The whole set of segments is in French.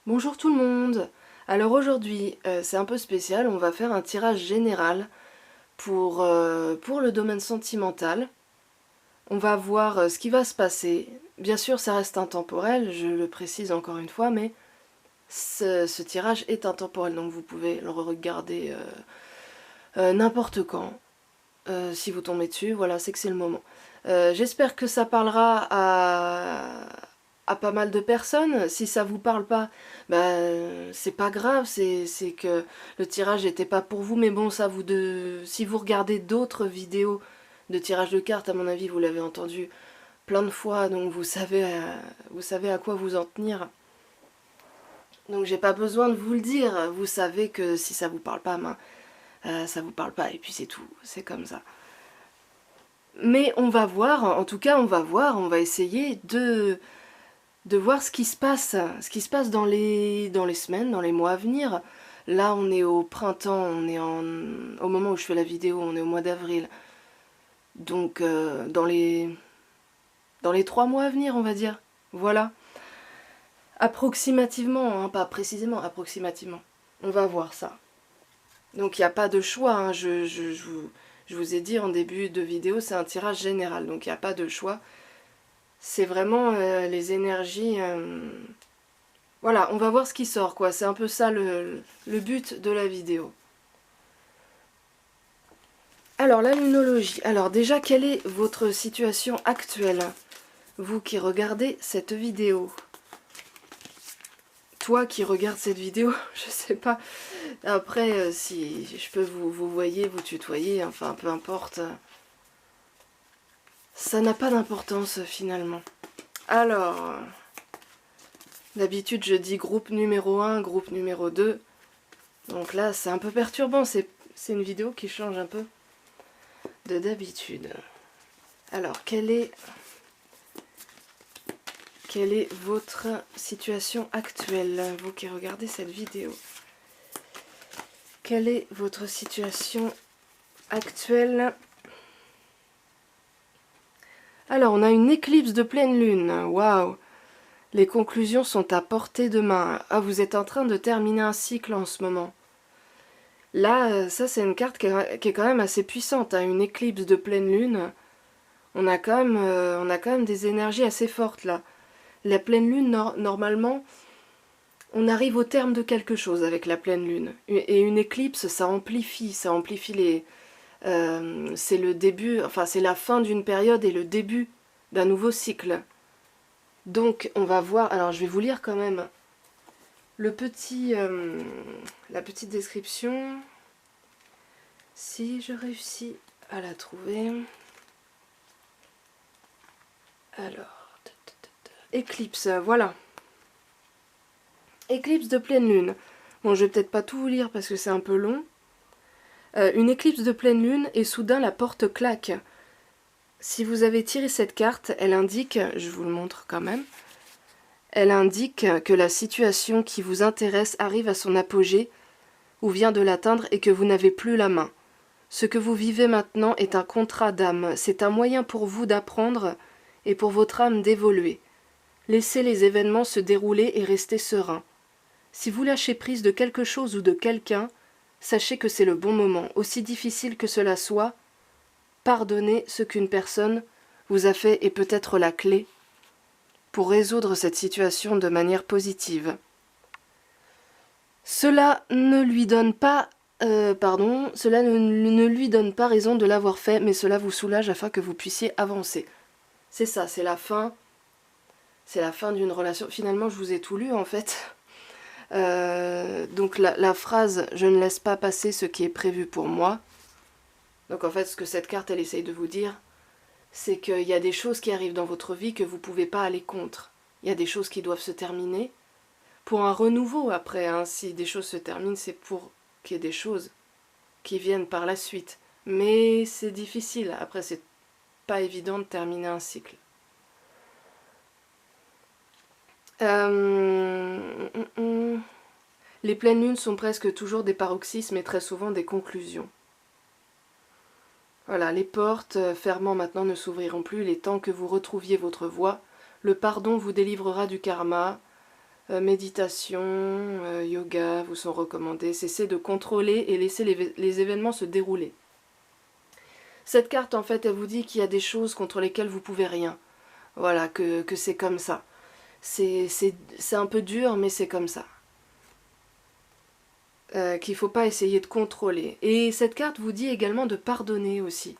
Bonjour tout le monde. Alors aujourd'hui, c'est un peu spécial, on va faire un tirage général pour le domaine sentimental. On va voir ce qui va se passer. Bien sûr, ça reste intemporel, je le précise encore une fois, mais ce tirage est intemporel, donc vous pouvez le regarder n'importe quand. Si vous tombez dessus, voilà, c'est que c'est le moment. J'espère que ça parlera à pas mal de personnes. Si ça vous parle pas, bah, c'est pas grave, c'est que le tirage n'était pas pour vous, mais bon, ça si vous regardez d'autres vidéos de tirage de cartes, à mon avis, vous l'avez entendu plein de fois, donc vous savez à quoi vous en tenir. Donc j'ai pas besoin de vous le dire, vous savez que si ça vous parle pas, ça vous parle pas, et puis c'est tout, c'est comme ça. Mais on va voir, en tout cas on va essayer de voir ce qui se passe dans les semaines, dans les mois à venir. Là on est au printemps, au moment où je fais la vidéo, on est au mois d'avril. Donc dans les 3 mois à venir on va dire. Voilà. Approximativement, hein, pas précisément, approximativement. On va voir ça. Donc il n'y a pas de choix, hein. Je vous ai dit en début de vidéo, c'est un tirage général, donc il n'y a pas de choix. C'est vraiment les énergies... Voilà, on va voir ce qui sort, quoi. C'est un peu ça le but de la vidéo. Alors, la lunologie. Alors déjà, quelle est votre situation actuelle? Vous qui regardez cette vidéo. Toi qui regardes cette vidéo, je sais pas. Après, si je peux vous voyez, vous tutoyer, enfin, peu importe. Ça n'a pas d'importance, finalement. Alors... D'habitude, je dis groupe numéro 1, groupe numéro 2. Donc là, c'est un peu perturbant. C'est une vidéo qui change un peu de d'habitude. Alors, quelle est votre situation actuelle, vous qui regardez cette vidéo? Quelle est votre situation actuelle? Alors, on a une éclipse de pleine lune. Waouh! Les conclusions sont à portée de main. Ah, vous êtes en train de terminer un cycle en ce moment. Là, ça c'est une carte qui est quand même assez puissante, hein. Une éclipse de pleine lune. On a quand même des énergies assez fortes là. La pleine lune, normalement, on arrive au terme de quelque chose avec la pleine lune. Et une éclipse, ça amplifie les... c'est le début, enfin c'est la fin d'une période et le début d'un nouveau cycle. Donc on va voir, alors je vais vous lire quand même la petite description, si je réussis à la trouver. Alors, éclipse, voilà. Éclipse de pleine lune. Bon, je vais peut-être pas tout vous lire parce que c'est un peu long. Une éclipse de pleine lune et soudain la porte claque. Si vous avez tiré cette carte, elle indique, je vous le montre quand même, elle indique que la situation qui vous intéresse arrive à son apogée ou vient de l'atteindre et que vous n'avez plus la main. Ce que vous vivez maintenant est un contrat d'âme, c'est un moyen pour vous d'apprendre et pour votre âme d'évoluer. Laissez les événements se dérouler et restez serein. Si vous lâchez prise de quelque chose ou de quelqu'un, sachez que c'est le bon moment, aussi difficile que cela soit. Pardonner ce qu'une personne vous a fait est peut-être la clé pour résoudre cette situation de manière positive. Cela ne lui donne pas cela ne lui donne pas raison de l'avoir fait, mais cela vous soulage afin que vous puissiez avancer. C'est ça, c'est la fin d'une relation. Finalement, je vous ai tout lu en fait. Donc la phrase « je ne laisse pas passer ce qui est prévu pour moi ». Donc en fait, ce que cette carte, elle essaye de vous dire, c'est qu'il y a des choses qui arrivent dans votre vie que vous ne pouvez pas aller contre. Il y a des choses qui doivent se terminer pour un renouveau après. Hein. Si des choses se terminent, c'est pour qu'il y ait des choses qui viennent par la suite. Mais c'est difficile. Après, c'est pas évident de terminer un cycle. Les pleines lunes sont presque toujours des paroxysmes et très souvent des conclusions. Voilà, les portes fermant maintenant ne s'ouvriront plus, il est temps que vous retrouviez votre voie. Le pardon vous délivrera du karma. méditation, yoga vous sont recommandés. Cessez de contrôler et laissez les événements se dérouler. Cette carte, en fait, elle vous dit qu'il y a des choses contre lesquelles vous pouvez rien. Voilà, que c'est comme ça. C'est un peu dur, mais c'est comme ça. Qu'il ne faut pas essayer de contrôler. Et cette carte vous dit également de pardonner aussi.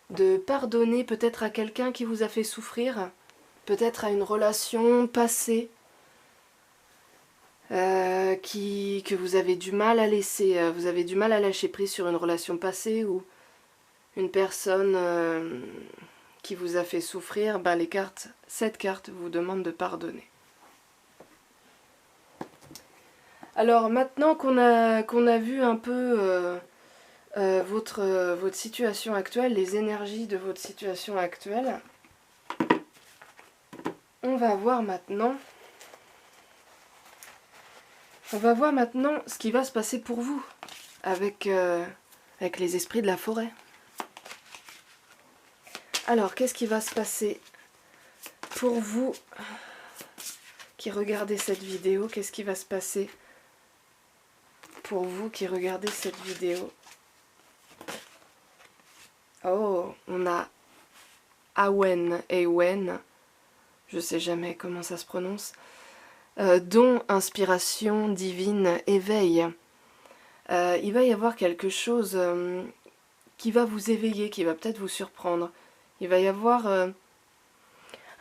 De pardonner peut-être à quelqu'un qui vous a fait souffrir, peut-être à une relation passée, que vous avez du mal à laisser, vous avez du mal à lâcher prise sur une relation passée ou une personne qui vous a fait souffrir, ben cette carte vous demande de pardonner. Alors maintenant qu'on a vu un peu votre situation actuelle, les énergies de votre situation actuelle, on va voir maintenant ce qui va se passer pour vous avec les esprits de la forêt. Alors, qu'est-ce qui va se passer pour vous qui regardez cette vidéo? Qu'est-ce qui va se passer pour vous qui regardez cette vidéo? Oh, on a Awen, je sais jamais comment ça se prononce, don, inspiration divine, éveil. Il va y avoir quelque chose qui va vous éveiller, qui va peut-être vous surprendre. Il va y avoir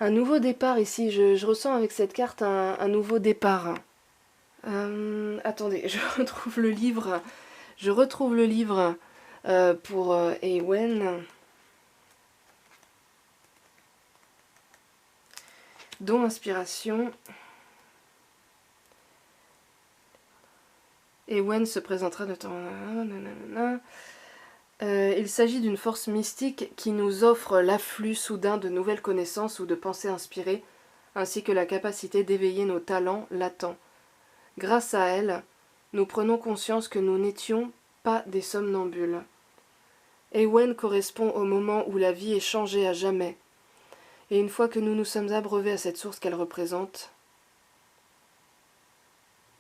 un nouveau départ ici. Je ressens avec cette carte un nouveau départ. Attendez, je retrouve le livre. Pour Ewen. Don, inspiration. Ewen se présentera de temps. Il s'agit d'une force mystique qui nous offre l'afflux soudain de nouvelles connaissances ou de pensées inspirées, ainsi que la capacité d'éveiller nos talents latents. Grâce à elle, nous prenons conscience que nous n'étions pas des somnambules. Ewen correspond au moment où la vie est changée à jamais. Et une fois que nous nous sommes abreuvés à cette source qu'elle représente,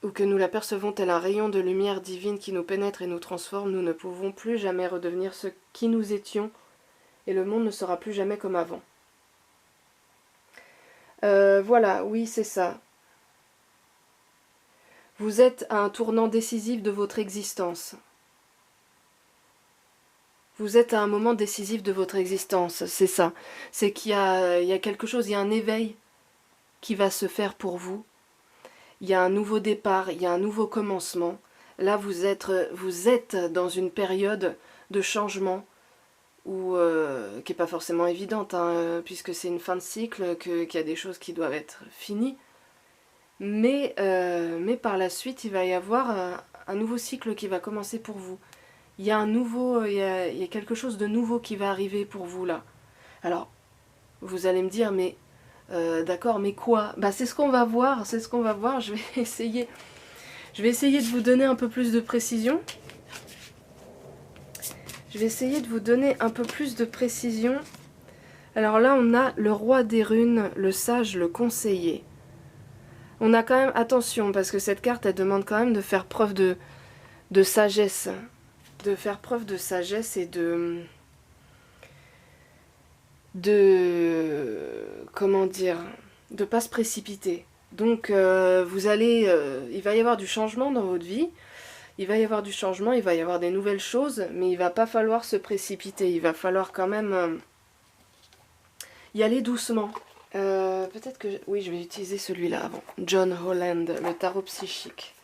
ou que nous l'apercevons tel un rayon de lumière divine qui nous pénètre et nous transforme, nous ne pouvons plus jamais redevenir ce qui nous étions, et le monde ne sera plus jamais comme avant. Voilà, oui, c'est ça. Vous êtes à un tournant décisif de votre existence. Vous êtes à un moment décisif de votre existence, c'est ça. C'est qu'il y a quelque chose, il y a un éveil qui va se faire pour vous. Il y a un nouveau départ, il y a un nouveau commencement. Là, vous êtes dans une période de changement qui n'est pas forcément évidente, hein, puisque c'est une fin de cycle, qu'il y a des choses qui doivent être finies. Mais par la suite, il va y avoir un nouveau cycle qui va commencer pour vous. Il y a quelque chose de nouveau qui va arriver pour vous là. Alors, vous allez me dire, mais d'accord, mais quoi? Bah c'est ce qu'on va voir, je vais essayer de vous donner un peu plus de précision. Alors là, on a le roi des runes, le sage, le conseiller. On a quand même, attention, parce que cette carte, elle demande quand même de faire preuve de sagesse. De faire preuve de sagesse et comment dire, de pas se précipiter. Donc il va y avoir du changement dans votre vie, il va y avoir du changement, il va y avoir des nouvelles choses, mais il va pas falloir se précipiter, il va falloir quand même y aller doucement. Peut-être que... Oui, je vais utiliser celui-là avant. John Holland, le tarot psychique.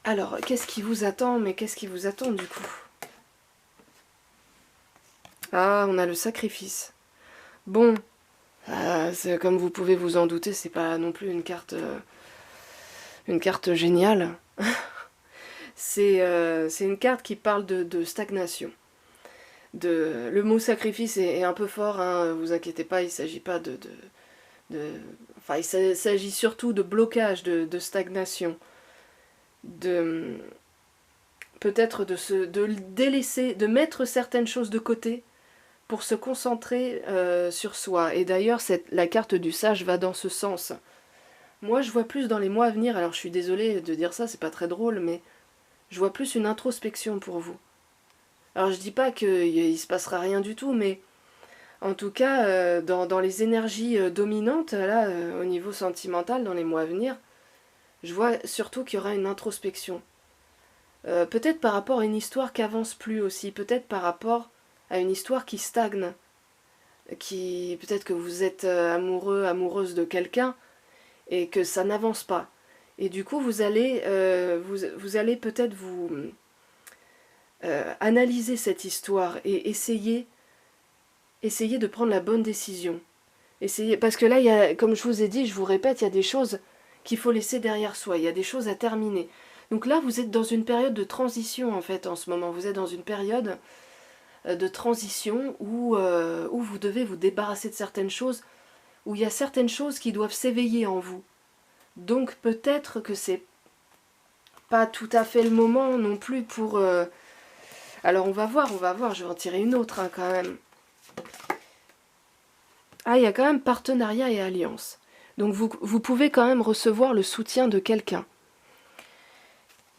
Alors, qu'est-ce qui vous attend? Mais qu'est-ce qui vous attend du coup? Ah, on a le sacrifice. Bon, comme vous pouvez vous en douter, c'est pas non plus une carte géniale. C'est une carte qui parle de stagnation. Le mot sacrifice est un peu fort, hein, vous inquiétez pas, il s'agit pas enfin, il s'agit surtout de blocage, de stagnation. Peut-être de délaisser, de mettre certaines choses de côté pour se concentrer sur soi. Et d'ailleurs, la carte du sage va dans ce sens. Moi, je vois plus dans les mois à venir, alors je suis désolée de dire ça, c'est pas très drôle, mais je vois plus une introspection pour vous. Alors je dis pas qu'il se passera rien du tout, mais en tout cas, dans les énergies dominantes, là, au niveau sentimental, dans les mois à venir, je vois surtout qu'il y aura une introspection. Peut-être par rapport à une histoire qui avance plus aussi, peut-être par rapport à une histoire qui stagne, qui peut-être que vous êtes amoureux, amoureuse de quelqu'un et que ça n'avance pas. Et du coup, vous allez peut-être vous analyser cette histoire et essayer de prendre la bonne décision. Parce que là, comme je vous ai dit, je vous répète, il y a des choses qu'il faut laisser derrière soi, il y a des choses à terminer. Donc là, vous êtes dans une période de transition en fait en ce moment. Vous êtes dans une période de transition où vous devez vous débarrasser de certaines choses, où il y a certaines choses qui doivent s'éveiller en vous. Donc peut-être que c'est pas tout à fait le moment non plus pour... Alors on va voir, je vais en tirer une autre quand même. Ah, il y a quand même partenariat et alliance. Donc vous pouvez quand même recevoir le soutien de quelqu'un.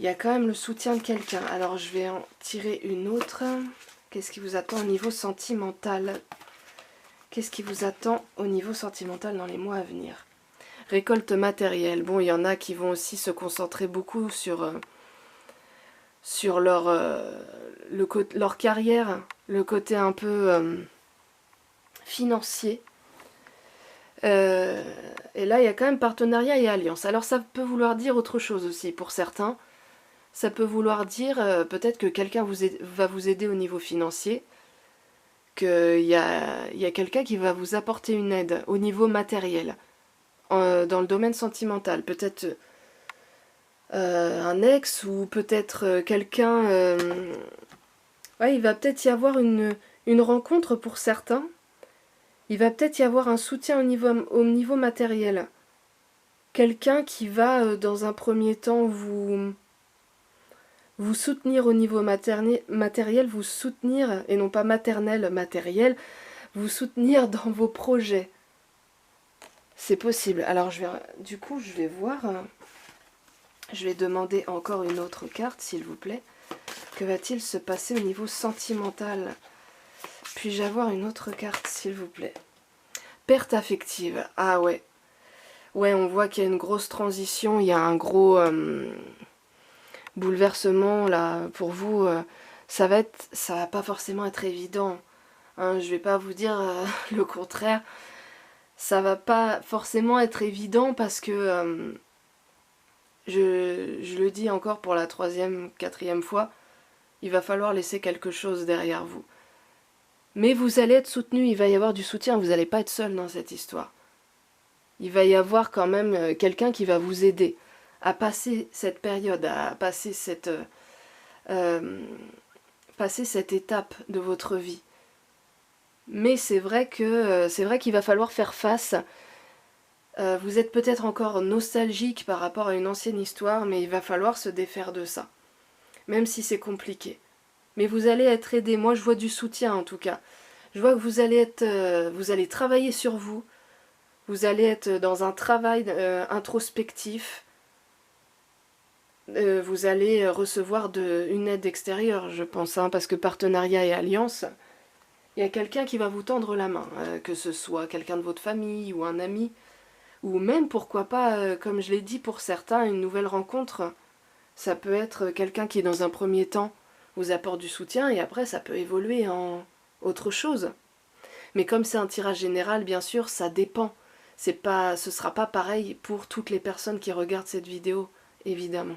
Il y a quand même le soutien de quelqu'un. Alors je vais en tirer une autre. Qu'est-ce qui vous attend au niveau sentimental? Qu'est-ce qui vous attend au niveau sentimental dans les mois à venir? Récolte matérielle. Bon, il y en a qui vont aussi se concentrer beaucoup sur leur carrière, le côté un peu financier. Et là, il y a quand même partenariat et alliance. Alors ça peut vouloir dire autre chose aussi pour certains. Ça peut vouloir dire peut-être que quelqu'un va vous aider au niveau financier, qu'il y a quelqu'un qui va vous apporter une aide au niveau matériel, dans le domaine sentimental. Peut-être un ex ou peut-être quelqu'un... ouais, il va peut-être y avoir une rencontre pour certains. Il va peut-être y avoir un soutien au niveau matériel. Quelqu'un qui va, dans un premier temps, vous soutenir au niveau matériel, vous soutenir, et non pas maternel, matériel, vous soutenir dans vos projets. C'est possible. Alors, du coup, je vais voir. Je vais demander encore une autre carte, s'il vous plaît. Que va-t-il se passer au niveau sentimental? Puis-je avoir une autre carte, s'il vous plaît? Perte affective. Ah ouais. Ouais, on voit qu'il y a une grosse transition, il y a un gros bouleversement là pour vous. Ça va pas forcément être évident. Hein, je vais pas vous dire le contraire. Ça va pas forcément être évident parce que je le dis encore pour la troisième, quatrième fois, il va falloir laisser quelque chose derrière vous. Mais vous allez être soutenu, il va y avoir du soutien, vous n'allez pas être seul dans cette histoire. Il va y avoir quand même quelqu'un qui va vous aider à passer cette période, à passer cette étape de votre vie. Mais c'est vrai qu'il va falloir faire face. Vous êtes peut-être encore nostalgique par rapport à une ancienne histoire, mais il va falloir se défaire de ça. Même si c'est compliqué. Mais vous allez être aidé. Moi, je vois du soutien en tout cas. Je vois que vous allez travailler sur vous. Vous allez être dans un travail introspectif. Vous allez recevoir une aide extérieure, je pense, hein, parce que partenariat et alliance, il y a quelqu'un qui va vous tendre la main, que ce soit quelqu'un de votre famille ou un ami, ou même, pourquoi pas, comme je l'ai dit pour certains, une nouvelle rencontre. Ça peut être quelqu'un qui, dans un premier temps, vous apporte du soutien, et après, ça peut évoluer en autre chose. Mais comme c'est un tirage général, bien sûr, ça dépend. Ce sera pas pareil pour toutes les personnes qui regardent cette vidéo, évidemment.